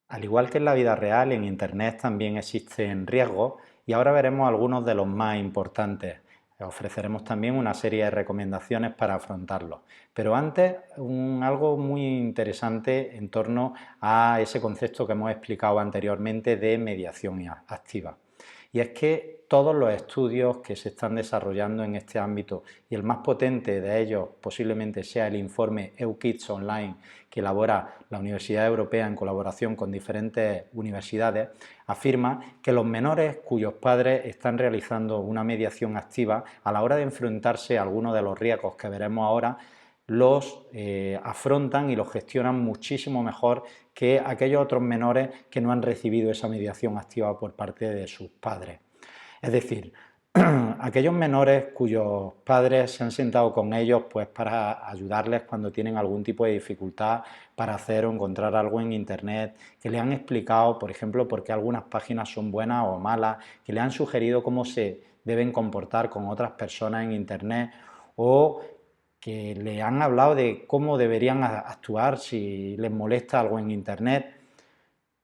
Al igual que en la vida real, en Internet también existen riesgos y ahora veremos algunos de los más importantes. Ofreceremos también una serie de recomendaciones para afrontarlos. Pero antes, algo muy interesante en torno a ese concepto que hemos explicado anteriormente de mediación activa. Y es que todos los estudios que se están desarrollando en este ámbito, y el más potente de ellos posiblemente sea el informe EUKIDS Online que elabora la Universidad Europea en colaboración con diferentes universidades, afirma que los menores cuyos padres están realizando una mediación activa a la hora de enfrentarse a algunos de los riesgos que veremos ahora, los afrontan y los gestionan muchísimo mejor que aquellos otros menores que no han recibido esa mediación activa por parte de sus padres. Es decir, aquellos menores cuyos padres se han sentado con ellos pues para ayudarles cuando tienen algún tipo de dificultad para hacer o encontrar algo en internet, que le han explicado, por ejemplo, por qué algunas páginas son buenas o malas, que le han sugerido cómo se deben comportar con otras personas en internet o que le han hablado de cómo deberían actuar si les molesta algo en internet.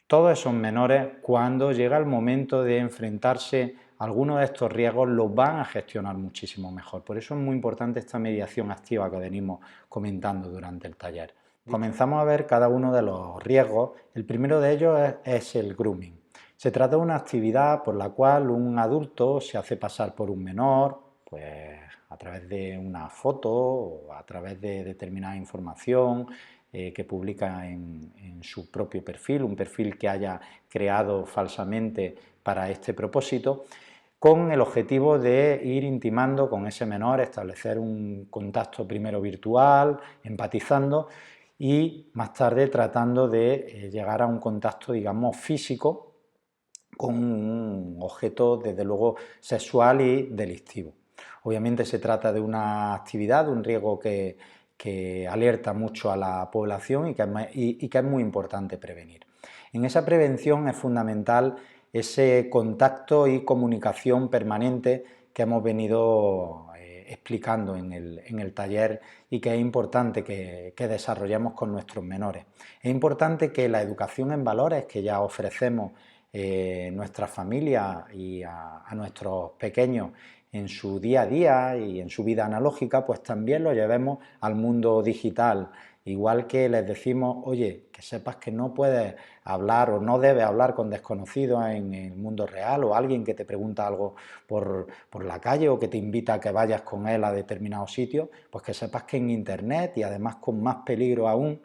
Todos esos menores, cuando llega el momento de enfrentarse a alguno de estos riesgos, los van a gestionar muchísimo mejor. Por eso es muy importante esta mediación activa que venimos comentando durante el taller. Comenzamos a ver cada uno de los riesgos. El primero de ellos es el grooming. Se trata de una actividad por la cual un adulto se hace pasar por un menor, pues a través de una foto o a través de determinada información que publica en su propio perfil, un perfil que haya creado falsamente para este propósito, con el objetivo de ir intimando con ese menor, establecer un contacto primero virtual, empatizando y más tarde tratando de llegar a un contacto, digamos, físico con un objeto, desde luego, sexual y delictivo. Obviamente se trata de una actividad, de un riesgo que alerta mucho a la población y que es muy importante prevenir. En esa prevención es fundamental ese contacto y comunicación permanente que hemos venido explicando en el taller y que es importante que desarrollemos con nuestros menores. Es importante que la educación en valores que ya ofrecemos nuestra familia y a nuestros pequeños en su día a día y en su vida analógica, pues también lo llevemos al mundo digital. Igual que les decimos, oye, que sepas que no puedes hablar o no debes hablar con desconocidos en el mundo real o alguien que te pregunta algo por la calle o que te invita a que vayas con él a determinado sitio, pues que sepas que en internet y además con más peligro aún,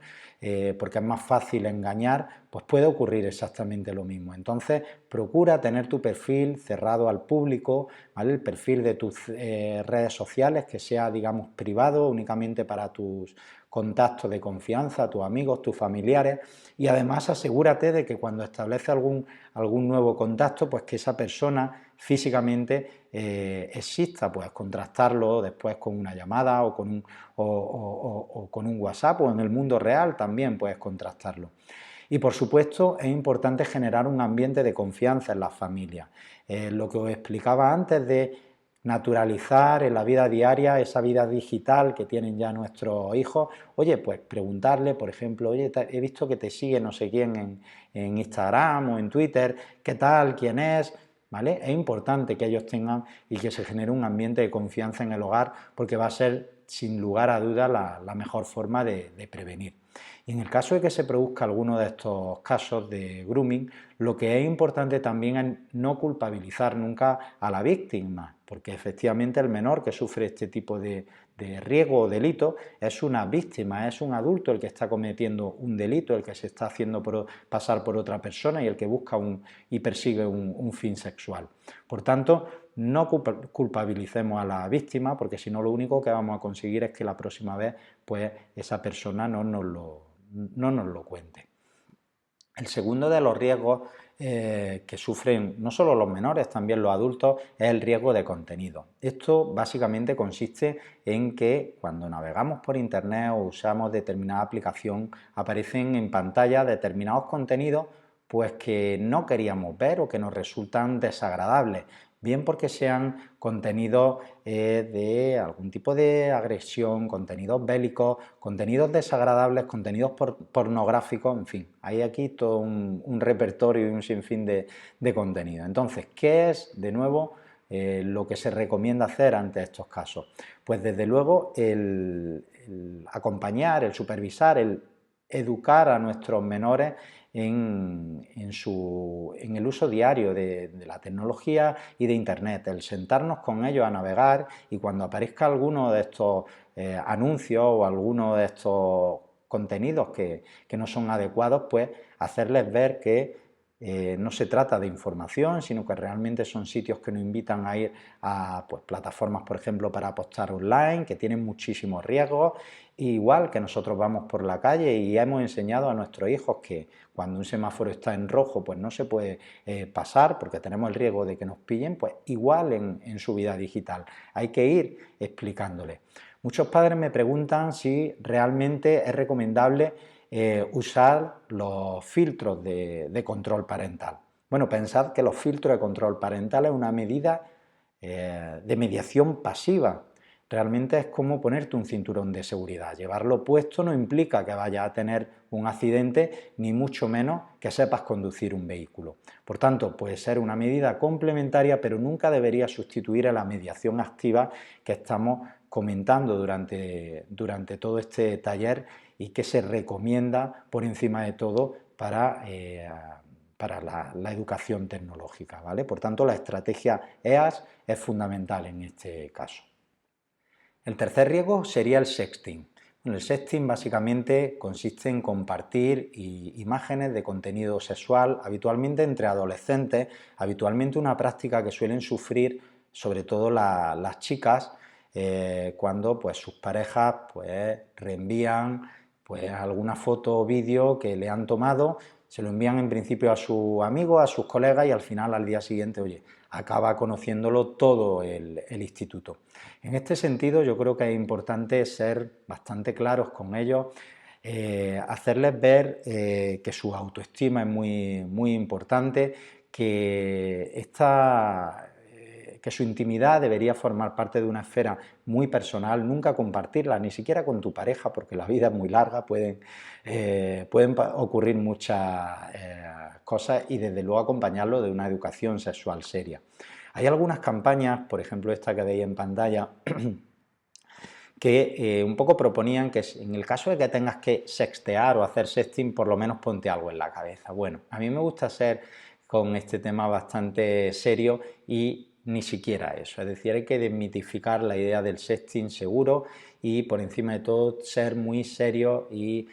porque es más fácil engañar, pues puede ocurrir exactamente lo mismo. Entonces, procura tener tu perfil cerrado al público, ¿vale? El perfil de tus redes sociales que sea, digamos, privado, únicamente para tus contactos de confianza, tus amigos, tus familiares, y además asegúrate de que cuando establece algún nuevo contacto, pues que esa persona físicamente exista, pues contrastarlo después con una llamada o con un WhatsApp o en el mundo real también puedes contrastarlo. Y por supuesto es importante generar un ambiente de confianza en las familias. Lo que os explicaba antes de naturalizar en la vida diaria esa vida digital que tienen ya nuestros hijos, oye, pues preguntarle, por ejemplo, oye, he visto que te sigue no sé quién en Instagram o en Twitter, ¿qué tal? ¿Quién es? ¿Vale? Es importante que ellos tengan y que se genere un ambiente de confianza en el hogar porque va a ser sin lugar a dudas la mejor forma de prevenir. Y en el caso de que se produzca alguno de estos casos de grooming, lo que es importante también es no culpabilizar nunca a la víctima, porque efectivamente el menor que sufre este tipo de riesgo o delito es una víctima, es un adulto el que está cometiendo un delito, el que se está haciendo pasar por otra persona y el que busca y persigue un fin sexual. Por tanto, no culpabilicemos a la víctima, porque si no lo único que vamos a conseguir es que la próxima vez pues esa persona no nos lo cuente. El segundo de los riesgos que sufren no solo los menores, también los adultos, es el riesgo de contenido. Esto básicamente consiste en que cuando navegamos por internet o usamos determinada aplicación, aparecen en pantalla determinados contenidos pues que no queríamos ver o que nos resultan desagradables. bien porque sean contenidos de algún tipo de agresión, contenidos bélicos, contenidos desagradables, contenidos pornográficos, en fin, hay aquí todo un repertorio y un sinfín de contenido. Entonces, ¿qué es, de nuevo, lo que se recomienda hacer ante estos casos? Pues desde luego el acompañar, el supervisar, el educar a nuestros menores en el uso diario de la tecnología y de Internet, el sentarnos con ellos a navegar y cuando aparezca alguno de estos anuncios o alguno de estos contenidos que no son adecuados, pues hacerles ver que no se trata de información, sino que realmente son sitios que nos invitan a ir a pues, plataformas, por ejemplo, para apostar online, que tienen muchísimos riesgos. Igual que nosotros vamos por la calle y hemos enseñado a nuestros hijos que cuando un semáforo está en rojo, pues no se puede pasar porque tenemos el riesgo de que nos pillen, pues igual en su vida digital. Hay que ir explicándoles. Muchos padres me preguntan si realmente es recomendable usar los filtros de control parental. Bueno, pensad que los filtros de control parental es una medida de mediación pasiva. Realmente es como ponerte un cinturón de seguridad. Llevarlo puesto no implica que vayas a tener un accidente, ni mucho menos que sepas conducir un vehículo. Por tanto, puede ser una medida complementaria, pero nunca debería sustituir a la mediación activa que estamos comentando durante todo este taller y que se recomienda por encima de todo para la educación tecnológica, ¿vale? Por tanto, la estrategia EAS es fundamental en este caso. El tercer riesgo sería el sexting. Bueno, el sexting básicamente consiste en compartir imágenes de contenido sexual, habitualmente entre adolescentes, habitualmente una práctica que suelen sufrir sobre todo las chicas cuando pues, sus parejas pues, reenvían pues, alguna foto o vídeo que le han tomado, se lo envían en principio a sus amigos, a sus colegas y al final al día siguiente, oye, acaba conociéndolo todo el instituto. En este sentido yo creo que es importante ser bastante claros con ellos, hacerles ver que su autoestima es muy importante, que que su intimidad debería formar parte de una esfera muy personal, nunca compartirla, ni siquiera con tu pareja, porque la vida es muy larga, pueden ocurrir muchas cosas y desde luego acompañarlo de una educación sexual seria. Hay algunas campañas, por ejemplo esta que veis en pantalla, que un poco proponían que en el caso de que tengas que sextear o hacer sexting, por lo menos ponte algo en la cabeza. Bueno, a mí me gusta ser con este tema bastante serio y ni siquiera eso, es decir, hay que desmitificar la idea del sexting seguro y por encima de todo ser muy serios y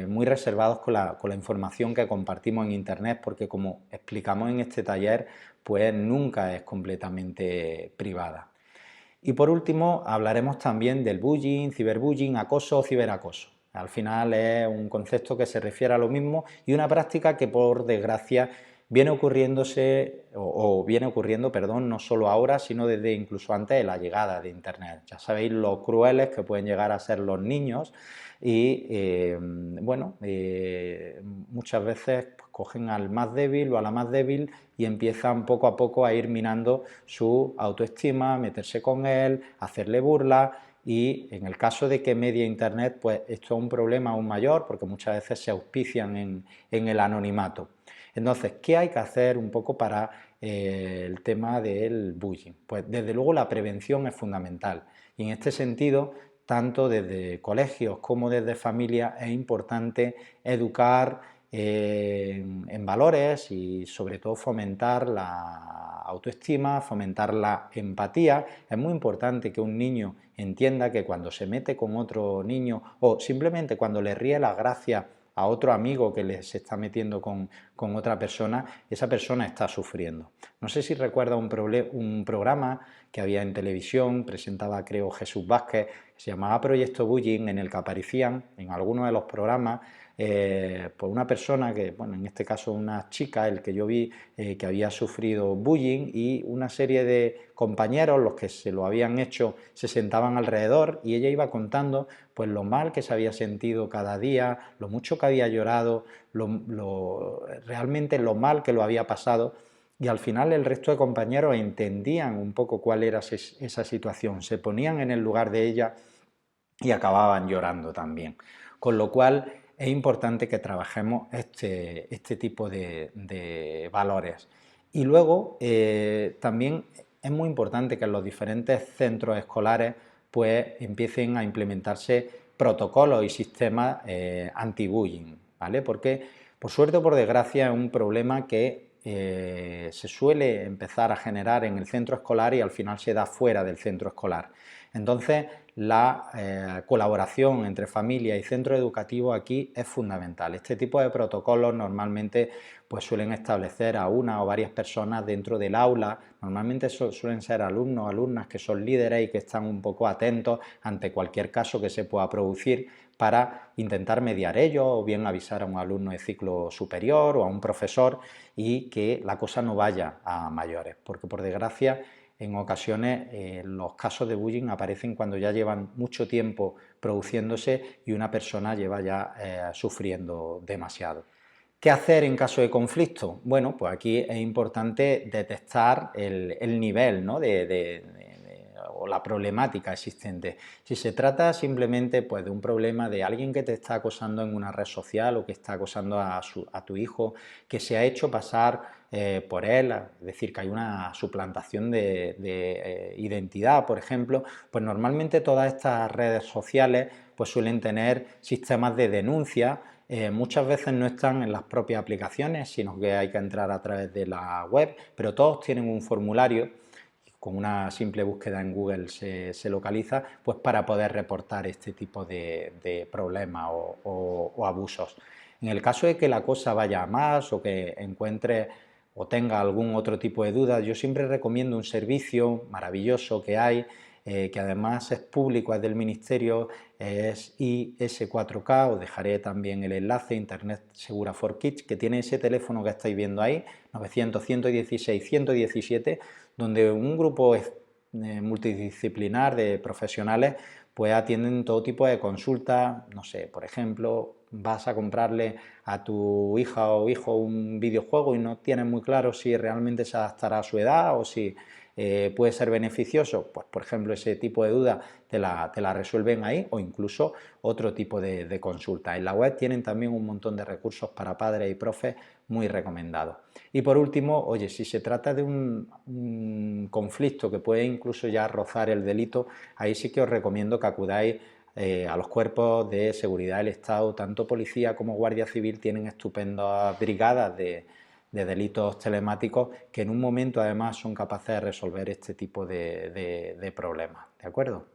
muy reservados con la información que compartimos en internet porque como explicamos en este taller pues nunca es completamente privada. Y por último hablaremos también del bullying, ciberbullying, acoso o ciberacoso. Al final es un concepto que se refiere a lo mismo y una práctica que por desgracia viene viene ocurriendo, perdón, no solo ahora, sino desde incluso antes de la llegada de Internet. Ya sabéis lo crueles que pueden llegar a ser los niños y, bueno, muchas veces cogen al más débil o a la más débil y empiezan poco a poco a ir minando su autoestima, meterse con él, hacerle burlas y en el caso de que medie Internet, pues esto es un problema aún mayor porque muchas veces se auspician en el anonimato. Entonces, ¿qué hay que hacer un poco para el tema del bullying? Pues desde luego la prevención es fundamental y en este sentido, tanto desde colegios como desde familias es importante educar en valores y sobre todo fomentar la autoestima, fomentar la empatía. Es muy importante que un niño entienda que cuando se mete con otro niño o simplemente cuando le ríe la gracia a otro amigo que se está metiendo con otra persona, esa persona está sufriendo. No sé si recuerda un programa que había en televisión, presentaba creo Jesús Vázquez, se llamaba Proyecto Bullying, en el que aparecían en algunos de los programas pues una persona que, bueno, en este caso una chica, el que yo vi que había sufrido bullying y una serie de compañeros, los que se lo habían hecho, se sentaban alrededor y ella iba contando pues lo mal que se había sentido cada día, lo mucho que había llorado, realmente lo mal que lo había pasado y al final el resto de compañeros entendían un poco cuál era esa situación, se ponían en el lugar de ella y acababan llorando también. Con lo cual es importante que trabajemos este tipo de valores. Y luego también es muy importante que en los diferentes centros escolares pues empiecen a implementarse protocolos y sistemas anti-bullying, ¿vale? Porque por suerte o por desgracia es un problema que se suele empezar a generar en el centro escolar y al final se da fuera del centro escolar. Entonces, la colaboración entre familia y centro educativo aquí es fundamental. Este tipo de protocolos normalmente pues, suelen establecer a una o varias personas dentro del aula. Normalmente suelen ser alumnos o alumnas que son líderes y que están un poco atentos ante cualquier caso que se pueda producir para intentar mediar ellos o bien avisar a un alumno de ciclo superior o a un profesor y que la cosa no vaya a mayores, porque por desgracia en ocasiones los casos de bullying aparecen cuando ya llevan mucho tiempo produciéndose y una persona lleva ya sufriendo demasiado. ¿Qué hacer en caso de conflicto? Bueno, pues aquí es importante detectar el nivel, ¿no? o la problemática existente. Si se trata simplemente pues, de un problema de alguien que te está acosando en una red social o que está acosando a tu hijo, que se ha hecho pasar por él, es decir, que hay una suplantación de identidad, por ejemplo, pues normalmente todas estas redes sociales pues suelen tener sistemas de denuncia. Muchas veces no están en las propias aplicaciones, sino que hay que entrar a través de la web, pero todos tienen un formulario, con una simple búsqueda en Google se localiza, pues para poder reportar este tipo de problemas o abusos. En el caso de que la cosa vaya a más o que encuentre o tenga algún otro tipo de dudas, yo siempre recomiendo un servicio maravilloso que hay, que además es público, es del Ministerio, es IS4K, os dejaré también el enlace, Internet Segura for Kids, que tiene ese teléfono que estáis viendo ahí, 900-116-117, donde un grupo multidisciplinar de profesionales pues atienden todo tipo de consultas, no sé, por ejemplo, vas a comprarle a tu hija o hijo un videojuego y no tienes muy claro si realmente se adaptará a su edad o si puede ser beneficioso, pues por ejemplo ese tipo de duda te la resuelven ahí o incluso otro tipo de consulta. En la web tienen también un montón de recursos para padres y profes muy recomendados. Y por último, oye, si se trata de un conflicto que puede incluso ya rozar el delito, ahí sí que os recomiendo que acudáis a los cuerpos de seguridad del Estado, tanto policía como guardia civil tienen estupendas brigadas de delitos telemáticos que en un momento además son capaces de resolver este tipo de problemas, ¿de acuerdo?